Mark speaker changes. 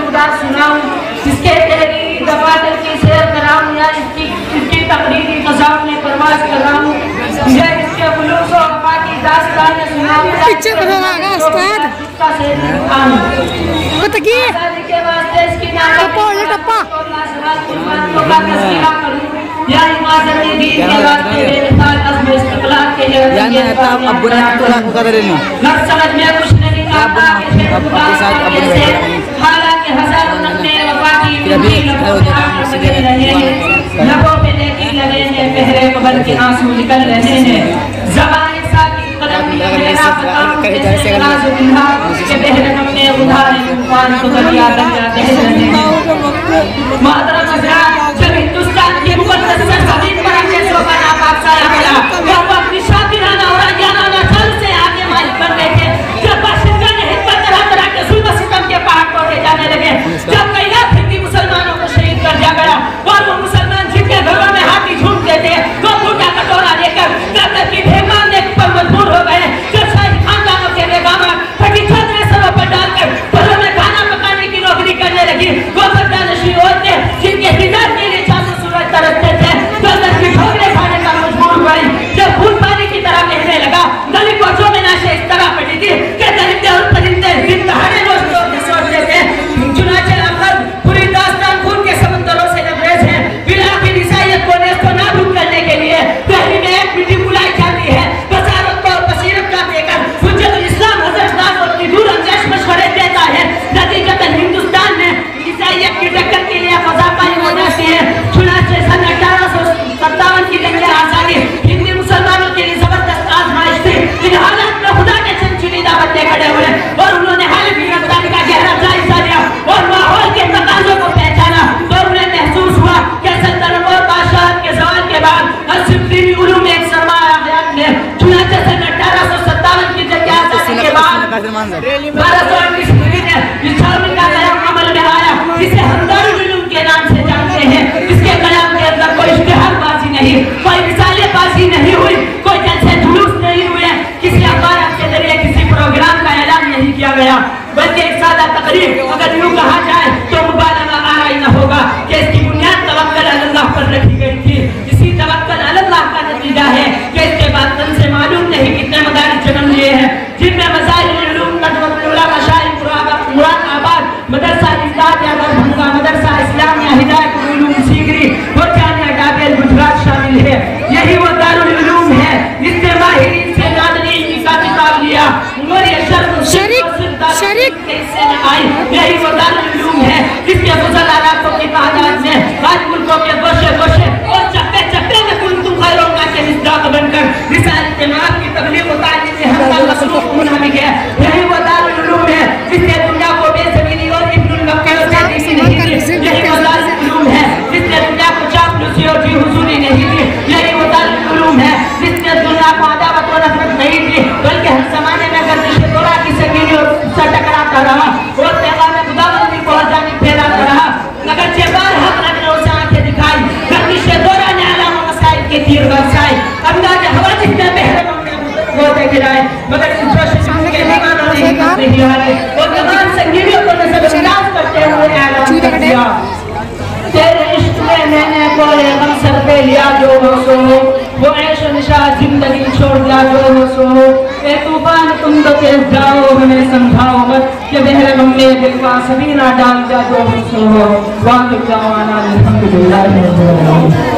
Speaker 1: खुदा सुनाऊं, इसके तेरी दफातर की सैर कराऊं या इसकी तकरीरी क़ज़ाओं में परवाज़ कराऊं या इसके खुलूस और वफ़ा की दास्तान सुनाऊं।
Speaker 2: पीछे बढ़ागा उस्ताद बताइए
Speaker 1: के वास्ते इसकी
Speaker 2: टप्पा हो जा टप्पा
Speaker 1: या हिफाज़त दीन के वास्ते बेमिसाल अज़्म इस्तिक़लाल के लिए
Speaker 3: अब बुरा आपको कर रहे हैं
Speaker 1: न समझ में कुछ नहीं आता हालांकि हज़ारों नगमे वफ़ा की लबों पे लेके लगे हैं बहरे कब्र के आंसू निकल रहे हैं ज़बान साकी कदम मेरा बताऊं कैसे नाज़ुबिल्ला के बहरे नगमे उधार तूफान को दरिया बन जाते हैं। मातरा मज़रा जब हिंदुस्तान की मुक़द्दस ज़मीन पर हमने सोफा नापाक साया मिला वो अपनी शातिराना और अज्ञानाना छल से आगे मालिक बन गए थे। जब बाशिंदा ने हिम्मत तरह के जुल्म सितम के पहाड़ तोड़े जाने लगे, जब कई लाख हिंदी मुसलमानों को शहीद कर दिया गया और वो मुसलमान जिनके घरों में हाथी झूमते थे वो टूटा कटोरा लेकर कब्र की भेंट मारने पर मजबूर हो गए। जब शाही खानदानों के बेगामा फटी चादरें सरों पर डालकर घरों में खाना पकाने की नौकरी करने लगी, वो पर्दानशी औरतें जिनके दीदार के लिए चांद सूरज तरसते थे दौलत की ठोकरें खाने का मजबूर हुई। जब खून पानी की तरह बहने लगा, गली कोचों में नाशे इस तरह पड़ी थी कि दरिंदे और परिंदे दिन दहाड़े रोज सोचते थे। चुनाचे अफर पूरी दास्तान खून के समंदरों से लबरेज है। बिला की ईसाईयत को नेस्तो नाबूद करने के लिए पहली में एक मीटिंग बुलाई जाती है। बसारत को बसीरत का देकर हुज्जतुल इस्लाम हज़रत नाज़र की दूर अंदेश मशवरे देता है। नतीजतन हिंदुस्तान में ईसाईयत की टक्कर के लिए फज़ा कायम हो जाती है। चुनाचे सन 1857 की जंग आज़ादी हिंदी मुसलमानों के लिए जबरदस्त आजमाइश थी। इन हालात में खुदा के चुनिंदा बंदे खड़े हुए और उन्होंने हाल गिरफ्तारी का गहरा जायजा लिया और माहौल के तकाज़ों को पहचाना और उन्हें महसूस हुआ कि सल्तनत और बादशाह के ज़वाल के बाद अस्सिफ़्तीनी उलूम में एक सरमाया हयात में चुनाचे सन 1857 की जंग आज़ादी के बाद 1228 ईस्वी में इस्लामी का कयाम अमल में आया, जिसे हम दारुल उलूम के नाम से जानते हैं। इसके कयाम के अंदर कोई इश्तिहारबाजी नहीं, कोई मिसालेबाजी नहीं हुई, कोई जलसे जुलूस नहीं हुए, किसी अखबार के जरिए किसी प्रोग्राम का ऐलान नहीं किया गया, बल्कि एक सादा तकरीर अगर यूँ कहा जाए तो मुबालगा आराई न होगा कि इसकी बुनियाद तवक्कुल अल्लाह पर रखी गई थी। इसी तवक्कुल अल्लाह का नतीजा है कि इसके बाद तन से मालूम नहीं कितने मदारिस जन्म लिए हैं, जिनमें मसाइल उलूम नदवतुल उलमा शाही मुरादाबाद मदरसा इस्लाम या दरभंगा मदरसा इस्लामिया हिदायतुल उलूम सीगरी और जामिया डाबेल गुजरात शामिल है। यही वो दारुल उलूम है जिसने माहिरीन से नादरी का किताब लिया और ये शरीक से आई। यही वो दारुल उलूम है जिसके फजल आलातों की तादाद में आज मुल्कों के गोशे गोशे और चप्पे चप्पे में कुंतुम खैरों के मिसदाक बनकर रिसालत के मार्ग की तबलीग और तालीम में हर मसलूक मुनहमिक है। यही वो दारुल उलूम है जिसने दुनिया को बेज़मीनी और इब्नुल मक्के और जादीसी नहीं दी। यही वो दारुल उलूम है जिसने दुनिया को चापलूसी और बेहुजूरी नहीं दी। यही वो दारुल उलूम है जिसने दुनिया को अदावत और नफरत नहीं दी, बल्कि हर ज़माने में गर्दिश दौरा की संगीनी और से टकराता रहा और पैगाम खुदावंदी को जानी फैलाता रहा। अगर बार हक रखने उसे आंखें दिखाई, गर्दिश दौरा ने आलम मसाइल के तीर बरसाए, अंदाज हवा जितने बहरे होते गिराए, मगर इस जोश के दीवानों ने हिम्मत नहीं हारी और तमाम संगीनियों को नजरअंदाज करते हुए ऐलान कर दिया, तेरे इश्क में मैंने कोई गम सर पे लिया जो हो सो, वो ऐशो निशा जिंदगी छोड़ दिया जो हो सो। ए तूफान तुम तो तेज जाओ, हमें समझाओ मत कि बहरे गम में दिल का सभी ना डाल जा जो हो सो। वाक़िफ़ जवाना अल्हम्दुलिल्लाह।